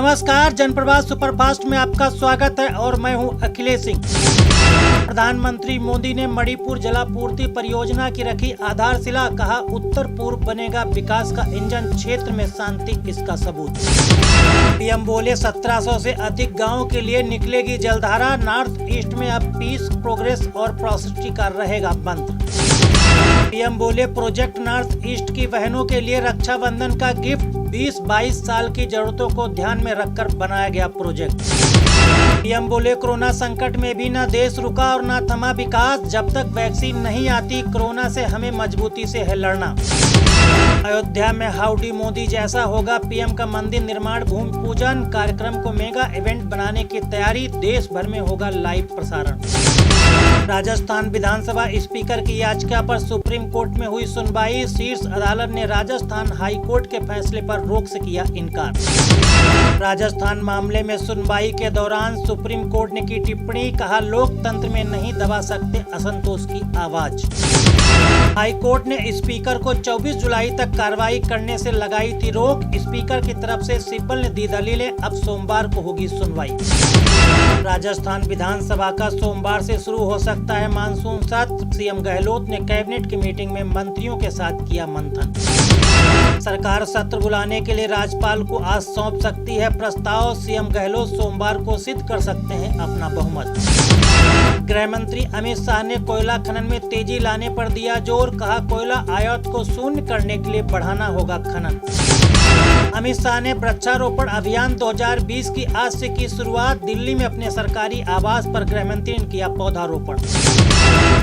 नमस्कार, जनप्रवास सुपरफास्ट में आपका स्वागत है और मैं हूं अखिलेश सिंह। प्रधानमंत्री मोदी ने मणिपुर जलापूर्ति परियोजना की रखी आधारशिला, कहा उत्तर पूर्व बनेगा विकास का इंजन, क्षेत्र में शांति इसका सबूत। पीएम बोले 1700 से अधिक गांवों के लिए निकलेगी जलधारा, नॉर्थ ईस्ट में अब पीस, प्रोग्रेस और प्रॉस्पेरिटी का रहेगा मंत्र। पीएम बोले प्रोजेक्ट नॉर्थ ईस्ट की बहनों के लिए रक्षाबंधन का गिफ्ट, 20-22 साल की जरूरतों को ध्यान में रखकर बनाया गया प्रोजेक्ट। पीएम बोले कोरोना संकट में भी न देश रुका और न थमा विकास, जब तक वैक्सीन नहीं आती कोरोना से हमें मजबूती से है लड़ना। अयोध्या में हाउडी मोदी जैसा होगा पीएम का मंदिर निर्माण भूमि पूजन, कार्यक्रम को मेगा इवेंट बनाने की तैयारी, देश भर में होगा लाइव प्रसारण। राजस्थान विधानसभा स्पीकर की याचिका पर सुप्रीम कोर्ट में हुई सुनवाई, शीर्ष अदालत ने राजस्थान हाई कोर्ट के फैसले पर रोक से किया इनकार। राजस्थान मामले में सुनवाई के दौरान सुप्रीम कोर्ट ने की टिप्पणी, कहा लोकतंत्र में नहीं दबा सकते असंतोष की आवाज। हाई कोर्ट ने स्पीकर को 24 जुलाई तक कार्रवाई करने से लगाई थी रोक, स्पीकर की तरफ से सिब्बल ने दी दलीलें, अब सोमवार को होगी सुनवाई। राजस्थान विधानसभा का सोमवार से शुरू हो सकता है मानसून सत्र, सीएम गहलोत ने कैबिनेट की मीटिंग में मंत्रियों के साथ किया मंथन। सरकार सत्र बुलाने के लिए राज्यपाल को आज सौंप सकती है प्रस्ताव, सीएम गहलोत सोमवार को सिद्ध कर सकते हैं अपना बहुमत। गृह मंत्री अमित शाह ने कोयला खनन में तेजी लाने पर दिया जोर, कहा कोयला आयात को शून्य करने के लिए बढ़ाना होगा खनन। अमित शाह ने वृक्षारोपण अभियान 2020 की आज से की शुरुआत, दिल्ली में अपने सरकारी आवास पर गृह मंत्री ने किया पौधारोपण।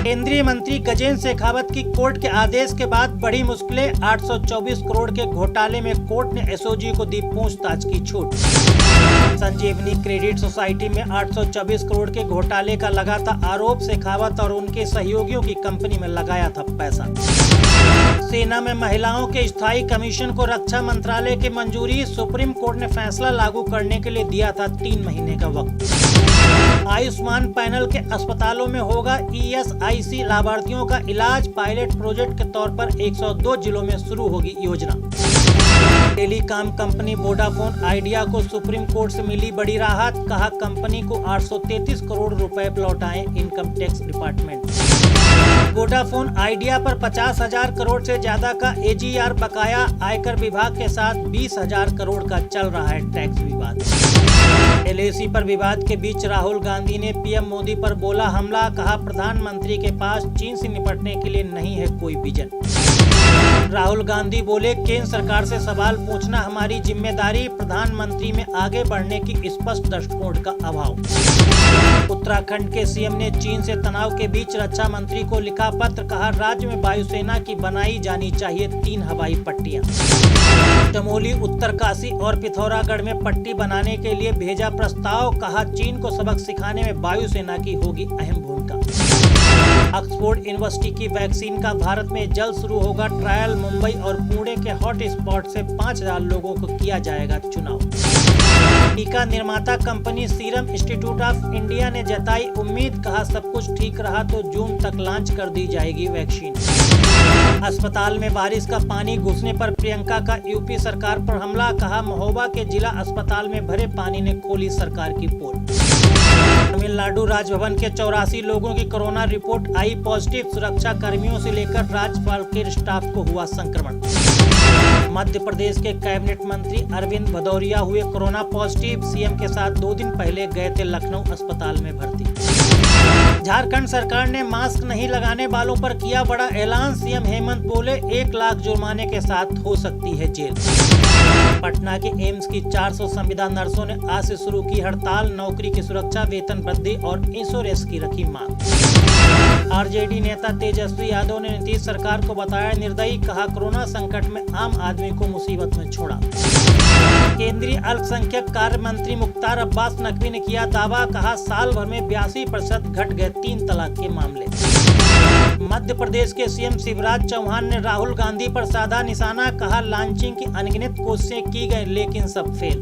केंद्रीय मंत्री गजेंद्र शेखावत की कोर्ट के आदेश के बाद बढ़ी मुश्किलें, 824 करोड़ के घोटाले में कोर्ट ने एसओजी को दी पूछताछ की छूट। संजीवनी क्रेडिट सोसाइटी में 824 करोड़ के घोटाले का लगा था आरोप, शेखावत और उनके सहयोगियों की कंपनी में लगाया था पैसा। सेना में महिलाओं के स्थायी कमीशन को रक्षा मंत्रालय की मंजूरी, सुप्रीम कोर्ट ने फैसला लागू करने के लिए दिया था 3 महीने का वक्त। आयुष्मान पैनल के अस्पतालों में होगा ईएसआईसी लाभार्थियों का इलाज, पायलट प्रोजेक्ट के तौर पर 102 जिलों में शुरू होगी योजना। टेलीकॉम कंपनी वोडाफोन आइडिया को सुप्रीम कोर्ट से मिली बड़ी राहत, कहा कंपनी को 833 करोड़ रुपए लौटाएं income tax department. Vodafone Idea पर 50,000 करोड़ से ज्यादा का एजीआर बकाया, आयकर विभाग के साथ 20,000 करोड़ का चल रहा है टैक्स विवाद। एलआईसी पर विवाद के बीच राहुल गांधी ने पीएम मोदी पर बोला हमला, कहा प्रधानमंत्री के पास चीन से निपटने के लिए नहीं है कोई विजन। राहुल गांधी बोले केंद्र सरकार से सवाल पूछना हमारी जिम्मेदारी, प्रधानमंत्री में आगे बढ़ने की स्पष्ट दृष्टिकोण का अभाव। उत्तराखंड के सीएम ने चीन से तनाव के बीच रक्षा मंत्री को लिखा पत्र, कहा राज्य में वायुसेना की बनाई जानी चाहिए 3 हवाई पट्टियां। चमोली, उत्तरकाशी और पिथौरागढ़ में पट्टी बनाने के लिए भेजा प्रस्ताव, कहा चीन को सबक सिखाने में वायुसेना की होगी अहम भूमिका। ऑक्सफोर्ड यूनिवर्सिटी की वैक्सीन का भारत में जल्द शुरू होगा ट्रायल, मुंबई और पुणे के हॉट स्पॉट से 5,000 लोगों को किया जाएगा चुनाव। टीका निर्माता company serum institute of India ने जताई उम्मीद, कहा सब कुछ ठीक रहा तो जून तक लॉन्च कर दी जाएगी वैक्सीन। अस्पताल में बारिश का पानी घुसने पर प्रियंका का यूपी सरकार पर हमला, कहा महोबा के जिला अस्पताल में भरे पानी ने खोली सरकार की पोल। तमिलनाडु राजभवन के 84 लोगों की कोरोना रिपोर्ट आई पॉजिटिव, सुरक्षा कर्मियों से लेकर राज्यपाल के स्टाफ को हुआ संक्रमण। मध्य प्रदेश के कैबिनेट मंत्री अरविंद भदौरिया हुए कोरोना पॉजिटिव, सीएम के साथ 2 दिन पहले गए थे लखनऊ अस्पताल में भर्ती। झारखंड सरकार ने मास्क नहीं लगाने वालों पर किया बड़ा ऐलान, सीएम हेमंत बोले 1 लाख जुर्माने के साथ हो सकती है जेल। पटना के एम्स की 400 संविदा नर्सों ने आज से शुरू की हड़ताल, नौकरी की सुरक्षा, वेतन वृद्धि और इंश्योरेंस की रखी मांग। आरजेडी नेता तेजस्वी यादव ने नीतीश सरकार को बताया निर्दयी, कहा कोरोना संकट में आम आदमी को मुसीबत में छोड़ा। केंद्रीय अल्पसंख्यक कार्य मंत्री मुख्तार अब्बास नकवी ने किया दावा, कहा साल भर में 82% घट गए 3 तलाक के मामले। मध्य प्रदेश के सीएम शिवराज चौहान ने राहुल गांधी पर साधा निशाना, कहा लॉन्चिंग की अनगिनत कोशिशें की गई लेकिन सब फेल।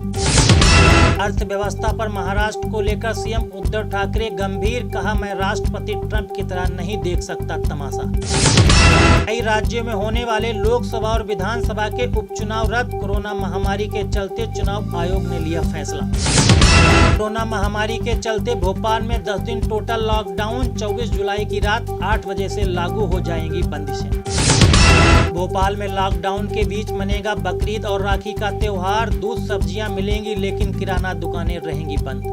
अर्थव्यवस्था पर महाराष्ट्र को लेकर सीएम उद्धव ठाकरे गंभीर, कहा मैं राष्ट्रपति ट्रंप की तरह नहीं देख सकता तमाशा। कई राज्यों में होने वाले लोकसभा और विधानसभा के उपचुनाव रद्द, कोरोना महामारी के चलते चुनाव आयोग ने लिया फैसला। कोरोना महामारी के चलते भोपाल में 10 दिन टोटल लॉकडाउन, 24 जुलाई की रात 8 बजे से लागू हो जाएंगी बंदिशें। भोपाल में लॉकडाउन के बीच मनेगा बकरीद और राखी का त्योहार, दूध सब्जियां मिलेंगी लेकिन किराना दुकानें रहेंगी बंद।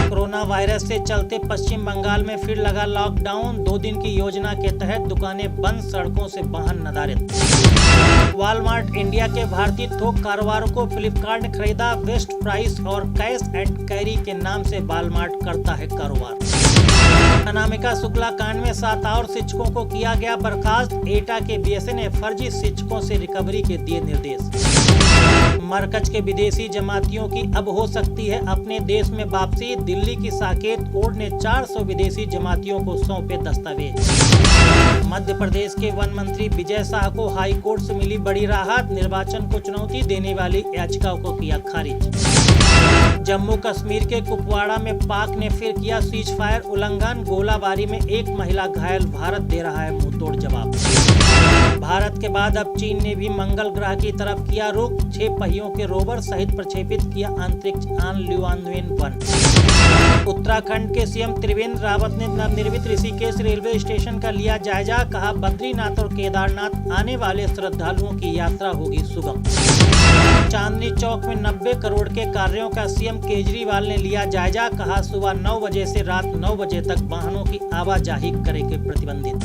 कोरोना वायरस से चलते पश्चिम बंगाल में फिर लगा लॉकडाउन, 2 दिन की योजना के तहत दुकानें बंद, सड़कों से वाहन नदारद। वॉलमार्ट इंडिया के भारतीय थोक कारोबारों को फ्लिपकार्ट ने खरीदा, बेस्ट प्राइस और कैश एंड कैरी के नाम से वॉलमार्ट करता है कारोबार। अनामिका शुक्ला कांड में 7 और शिक्षकों को किया गया बर्खास्त, एटा के बीएसए ने फर्जी शिक्षकों से रिकवरी के दिए निर्देश। मरकज के विदेशी जमातियों की अब हो सकती है अपने देश में वापसी, दिल्ली की साकेत कोर्ट ने 400 विदेशी जमातियों को सौंपे दस्तावेज। मध्य प्रदेश के वन मंत्री विजय शाह को हाई कोर्ट से मिली बड़ी राहत, निर्वाचन को चुनौती देने वाली याचिकाओं को किया खारिज। जम्मू कश्मीर के कुपवाड़ा में पाक ने फिर किया सीज फायर उल्लंघन, गोलाबारी में एक महिला घायल, भारत दे रहा है मुंहतोड़ जवाब। भारत के बाद अब चीन ने भी मंगल ग्रह की तरफ किया रुख, 6 पहियों के रोवर सहित प्रक्षेपित किया अंतरिक्ष यान ल्यूआनवेन 1। उत्तराखंड के सीएम त्रिवेंद्र रावत ने नवनिर्मित ऋषिकेश रेलवे स्टेशन का लिया जायजा, कहा बद्रीनाथ और केदारनाथ आने वाले श्रद्धालुओं की यात्रा होगी सुगम। चांदनी चौक में 90 करोड़ के कार्यों का सीएम केजरीवाल ने लिया जायजा, कहा सुबह 9 बजे से रात 9 बजे तक वाहनों की आवाजाही करेंगे प्रतिबंधित।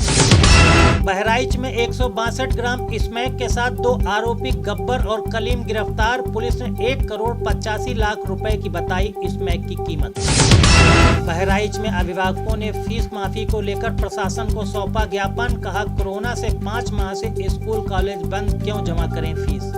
बहराइच में 162 ग्राम स्मैक के साथ 2 आरोपी गब्बर और कलीम गिरफ्तार, पुलिस ने 1 करोड़ 85 लाख रुपए की बताई स्मैक की कीमत। बहराइच में अभिभावकों ने फीस माफी को लेकर प्रशासन को सौंपा ज्ञापन, कहा कोरोना से 5 माह से स्कूल कॉलेज बंद, क्यों जमा करें फीस।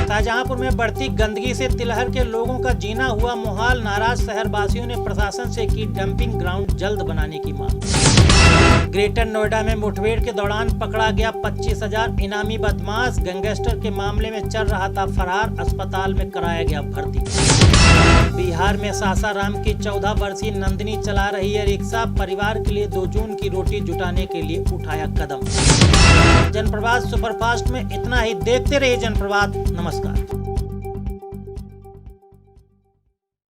शाहजहांपुर में बढ़ती गंदगी से तिलहर के लोगों का जीना हुआ मुहाल, नाराज शहरवासियों ने प्रशासन से की डंपिंग ग्राउंड जल्द बनाने की मांग। ग्रेटर नोएडा में मुठभेड़ के दौरान पकड़ा गया 25,000 इनामी बदमाश, गैंगस्टर के मामले में चल रहा था फरार, अस्पताल में कराया गया भर्ती। बिहार में सासाराम की 14 वर्षीय नंदिनी चला रही है रिक्शा, परिवार के लिए 2 जून की रोटी जुटाने के लिए उठाया कदम। जनप्रवाद सुपरफास्ट में इतना ही, देखते रहिए जनप्रवाद, नमस्कार।